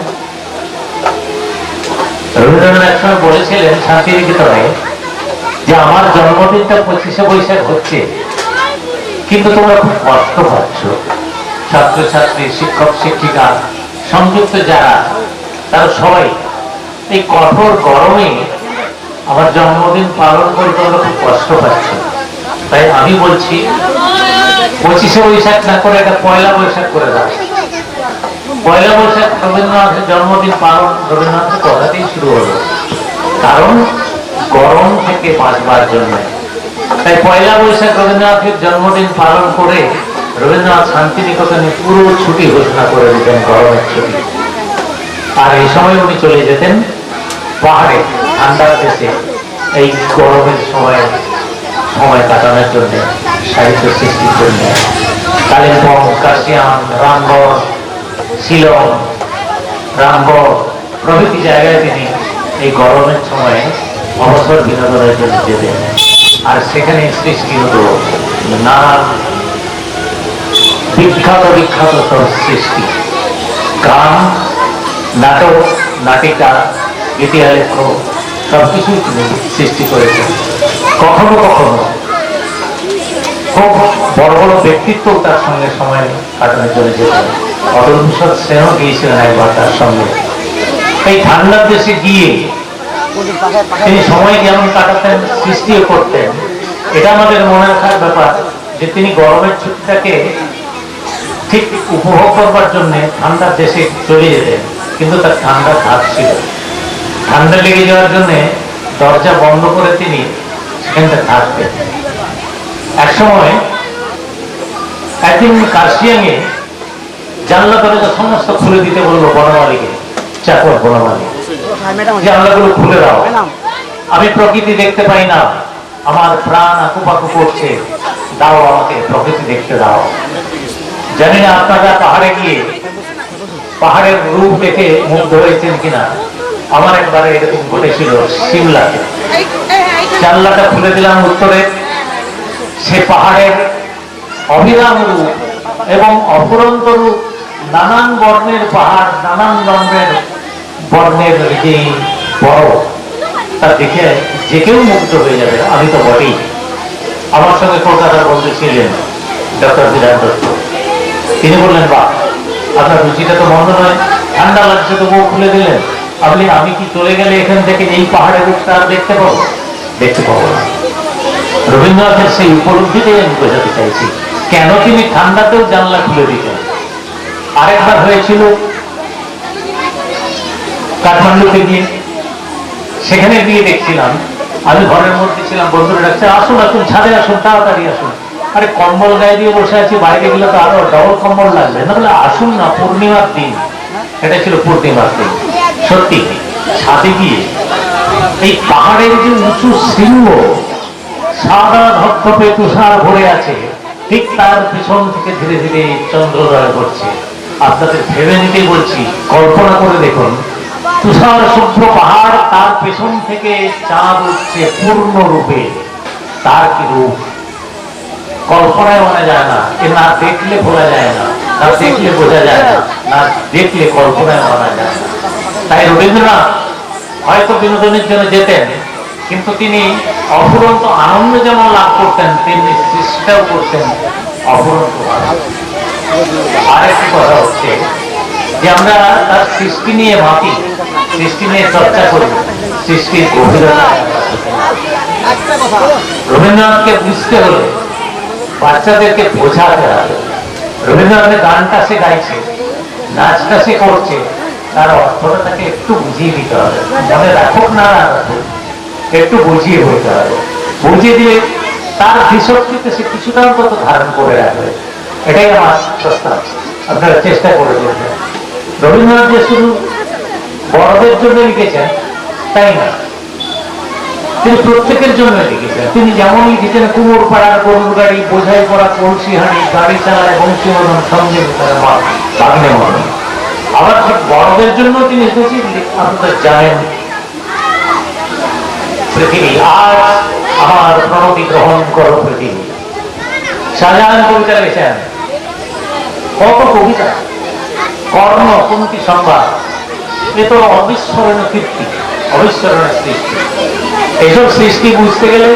রবীন্দ্রনাথ একসময় বলেছিলেন শান্তিনিকেতনে যে আমার জন্মদিনটা 25শে বৈশাখ হচ্ছে, কিন্তু তোমরা খুব কষ্ট পাচ্ছ, ছাত্রছাত্রী, শিক্ষক শিক্ষিকা, সংযুক্ত যারা, তারা সবাই এই কঠোর গরমে আমার জন্মদিন পালন করে তোমরা খুব কষ্ট পাচ্ছ। তাই আমি বলছি 25শে বৈশাখ না করে এটা 1লা বৈশাখ করে দাও। 1লা বৈশাখ রবীন্দ্রনাথের জন্মদিন পালন রবীন্দ্রনাথের কথাতেই শুরু হলো, কারণ গরম থেকে বাঁচবার জন্য। তাই 1লা বৈশাখ রবীন্দ্রনাথের জন্মদিন পালন করে রবীন্দ্রনাথ শান্তিনিকেতনে পুরো ছুটি ঘোষণা করে দিতেন, গরমের ছুটি। আর এই সময় উনি চলে যেতেন পাহাড়ে, ঠান্ডার দেশে, এই গরমের সময় কাটানোর জন্য, সাহিত্য সৃষ্টির জন্য। কালিম্পং, কার্শিয়াং, রামগড়, শিলং, রামগড় প্রভৃতি জায়গায় তিনি এই গরমের সময় অবসর বিনোদনের জন্য যেতেন। আর সেখানে সৃষ্টি হতো নানান বিখ্যাত বিখ্যাত সব সৃষ্টি, গান, নাটক, নাটিকা, ইতিহাস, সবকিছুই তিনি সৃষ্টি করেছেন। কখনো কখনো খুব বড় বড় ব্যক্তিত্ব তার সঙ্গে সময় কাটানোর জন্য যেতেন। অটল ভূষণ সেনও গিয়েছিলেন একবার তার সঙ্গে। এই ঠান্ডার দেশে গিয়ে তিনি সময় যেমন কাটাতেন, সৃষ্টিও করতেন। এটা আমাদের মনে রাখার ব্যাপার যে তিনি গরমের ছুটিটাকে ঠিক উপভোগ করবার জন্য ঠান্ডার দেশে চলে যেতেন, কিন্তু তার ঠান্ডা ধাপ ছিল। ঠান্ডা লেগে যাওয়ার জন্য দরজা বন্ধ করে তিনি সেখানটা থাকতেন। একসময় একদিন কার্শিয়াংয়ে জানলা দরজা সমস্ত খুলে দিতে বললো বনমালীকে, চাকর বনমালী, জানলাগুলো খুলে দাও, আমি প্রকৃতি দেখতে পাই না, আমার প্রাণ আকুপাকু করছে, দাও আমাকে প্রকৃতি দেখতে দাও। জানি না আপনারা পাহাড়ে গিয়ে পাহাড়ের রূপ দেখে মুগ্ধ হয়েছেন কিনা। আমার একবারে এরকম ঘটেছিল সিমলাতে। জানলাটা খুলে দিলাম উত্তরে, সে পাহাড়ের অবিরাম রূপ এবং অফুরন্ত রূপ, নানান বর্ণের পাহাড়, নানান বর্ণের যে বরফ, তা দেখে যে কেউ মুগ্ধ হয়ে যাবে। আমি তো বটেই, আমার সঙ্গে কলকাতার বন্ধু ছিলেন ডক্টর বিরাট দত্ত। তিনি বললেন, বাহ, আপনার রুচিটা তো মন্দ নয়, ঠান্ডা লাগছে তো মুখ খুলে দিলেন। আমি কি চলে গেলে এখান থেকে এই পাহাড়ের রূপটা আর দেখতে পাবো? দেখতে পাবো না। রবীন্দ্রনাথের সেই উপলব্ধিটাই আমি বোঝাতে চাইছি, কেন তিনি ঠান্ডাতেও জানলা খুলে দিতেন। আরেকবার হয়েছিল কাঠমান্ডুতে গিয়ে, সেখানে গিয়ে দেখছিলাম, আমি ঘরের মধ্যে ছিলাম, বন্ধুরা ডাকছে, আসুন আসুন, ছাদে আসুন, তাড়াতাড়ি আসুন। আরে কম্বল গায়ে দিয়ে বসে আছি, বাইরে গেলে তো আরো ডবল কম্বল লাগবে না। বলে আসুন না, পূর্ণিমার দিন, এটা ছিল পূর্ণিমার দিন। সত্যি ছাদে গিয়ে এই পাহাড়ের যে উঁচু শৃঙ্গ, সাদা ধপধপে তুষার ভরে আছে, ঠিক তার পিছন থেকে ধীরে ধীরে চন্দ্রোদয় করছে। আপনাদের ভেবে নিতে বলছি, কল্পনা করে দেখুন, তুষার শুভ্র পাহাড়, তার পেছন থেকে চাঁদ উঠছে পূর্ণ রূপে। তার কি রূপ, কল্পনায় মানা যায় না। এ না দেখলে ভোলা যায় না, না দেখলে বোঝা যায় না, না দেখলে কল্পনায় মানা যায় না। তাই রবীন্দ্রনাথ হয়তো বিনোদনের জন্য যেতেন, কিন্তু তিনি অফুরন্ত আনন্দ যেমন লাভ করতেন, তেমনি সৃষ্টিটাও করতেন অফুরন্ত। আরেকটি কথা হচ্ছে যে আমরা তার সৃষ্টি নিয়ে ভাবি, সৃষ্টি নিয়ে চর্চা করি, সৃষ্টির গভীরতা। রবীন্দ্রনাথকে বুঝতে হলে বাচ্চাদেরকে বোঝাতে হবে। রবীন্দ্রনাথের গানটা সে গাইছে, নাচটা সে করছে, তার অর্থটা তাকে একটু বুঝিয়ে দিতে হবে। মনে রাখুক না রাখুক, একটু বুঝিয়ে বলতে হবে। বুঝিয়ে দিলে তার ধীশক্তিতে সে কিছুটা অন্তত ধারণ করে রাখবে। এটাই আমার প্রস্তাব, আপনারা চেষ্টা করে দেখবেন। রবীন্দ্রনাথ যে শুধু বড়দের জন্য লিখেছেন তাই না, তিনি প্রত্যেকের জন্য লিখেছেন। তিনি যেমন লিখেছেন, কুমোর পাড়ার গরুর গাড়ি, বোঝাই পড়া কলসি হাঁড়ি, গাড়ি চালায় বংশী মদন, সঙ্গে বাগনে মদন। আবার ঠিক বড়দের জন্য তিনি লিখেছেন, আপনারা জানেন, পৃথিবী আজ আমার প্রণতি গ্রহণ করো পৃথিবী। শাহজাহান কবিতা লিখেছেন, কত কবিতা, কর্ণ পঙ্ক্তি সংবাদ, এ তো অবিস্মরণীয় কীর্তি, অবিস্মরণীয় সৃষ্টি। এইসব সৃষ্টি বুঝতে গেলে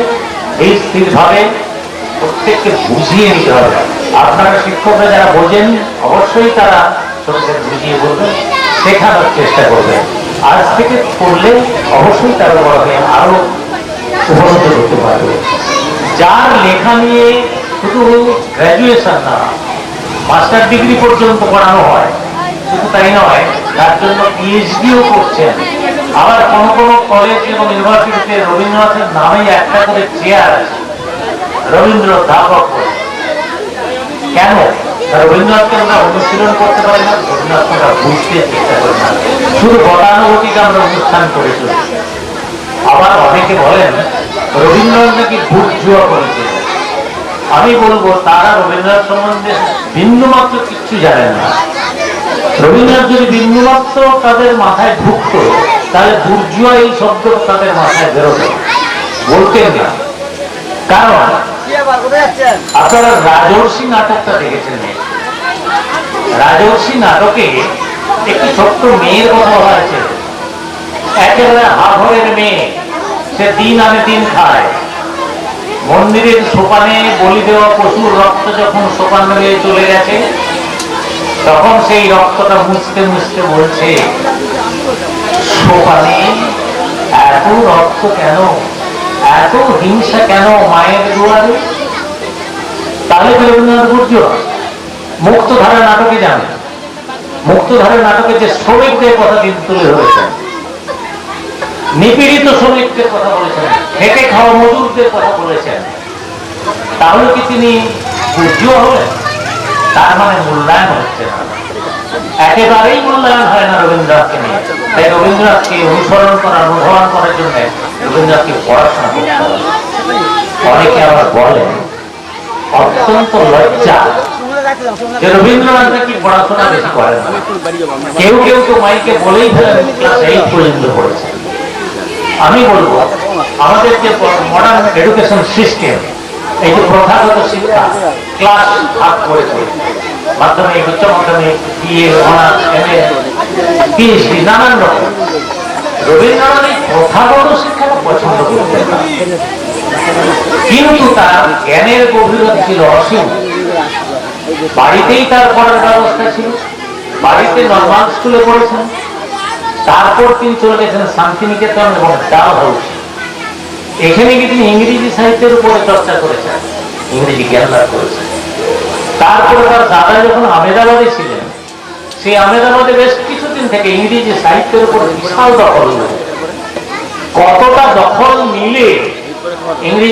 এই স্থিরভাবে প্রত্যেককে বুঝিয়ে নিতে হবে। আপনারা শিক্ষকরা যারা বোঝেন, অবশ্যই তারা ছোটদের বুঝিয়ে বলবেন, শেখানোর চেষ্টা করবেন। আজ থেকে করলে অবশ্যই তারা বড় হয়ে আরো উপলব্ধ করতে পারবে। যার লেখা নিয়ে শুধু গ্র্যাজুয়েশন না, মাস্টার ডিগ্রি পর্যন্ত পড়ানো হয়, শুধু তাই নয়, তার জন্য পিএইচডিও করছেন। আবার কোন কোন কলেজ এবং ইউনিভার্সিটিতে রবীন্দ্রনাথের নামেই একটা করে চেয়ার আছে, রবীন্দ্র ধাপক। কেন? রবীন্দ্রনাথকে আমরা অনুশীলন করতে পারি না, রবীন্দ্রনাথকে আমরা বুঝতে চেষ্টা করি না, শুধু গতানুগতিক আমরা অনুষ্ঠান করে চলি। আবার অনেকে বলেন রবীন্দ্রনাথ নাকি ভোট জুয়া করেছিলেন। আমি বলবো, তারা রবীন্দ্রনাথ সম্বন্ধে বিন্দুমাত্র কিচ্ছু জানেন না। রবীন্দ্রনাথ যদি বিন্দুমাত্র তাদের মাথায় ঢুকতো, তাহলে বুর্জুয়া এই শব্দ তাদের মাথায় বেরোতো, বলতেন না। কারণ আপনারা রাজর্ষি নাটকটা দেখেছেন, রাজর্ষি নাটকে একটি ছোট্ট মেয়ের কথা বলা আছে, একেবারে হাঘরের মেয়ে, সে দিন আনে দিন খায়। মন্দিরের সোপানে বলি দেওয়া পশুর রক্ত যখন সোপান হয়ে চলে গেছে, তখন সেই রক্তটা মুছতে মুছতে বলছে, সোপানে এত রক্ত কেন, এত হিংসা কেন মায়ের দুয়ারে? তাহলে রবীন্দ্রনাথ বুঝলো। মুক্তধারা নাটকে যান, মুক্তধারা নাটকে যে শ্রমিকদের কথা তিনি তুলে ধরেছেন, নিপীড়িত শ্রমিকদের কথা বলেছেন, খেটে খাওয়া মজুরদের কথা বলেছেন, তাহলে কি তিনি বুঝিও হলেন? তার মানে মূল্যায়ন হচ্ছে না, একেবারেই মূল্যায়ন হয় না রবীন্দ্রনাথকে নিয়ে। তাই রবীন্দ্রনাথকে অনুসরণ করার, অনুধাবন করার জন্য রবীন্দ্রনাথকে পড়াশোনা করতে হবে। অনেকে আবার বলেন, অত্যন্ত লজ্জা যে রবীন্দ্রনাথ নাকি পড়াশোনা বেশি করেন না। কেউ কেউ তো মাইকে বলেই ফেলেন ক্লাস 8 পর্যন্ত পড়েছেন। আমি বলবো, আমাদের যে মডার্ন এডুকেশন সিস্টেম, এই যে প্রথাগত শিক্ষা, ক্লাস ভাগ করেছে, মাধ্যমিক, উচ্চ মাধ্যমিক, বিএ, অনার্স, এমএ, পিএইচডি, নানান রকম। রবীন্দ্রনাথ এই প্রথাগত শিক্ষাটা পছন্দ করতেন না। কিন্তু তার জ্ঞানের গভীরতা ছিল অসীম। বাড়িতেই তার পড়ার ব্যবস্থা ছিল, বাড়িতে নর্মাল স্কুলে পড়েছেন, তারপর তিনি চলে গেছেন শান্তিনিকেতন এবং ডাল হাউসে। এখানে গিয়ে তিনি ইংরেজি সাহিত্যের উপরে চর্চা করেছেন, ইংরেজি জ্ঞান লাভ করেছেন। তারপরে তার দাদা যখন আহমেদাবাদে ছিলেন, সেই আহমেদাবাদে বেশ কিছুদিন থেকে ইংরেজি সাহিত্যের উপর বিশাল দখল নিলেন। কতটা দখল নিলে ইংরেজি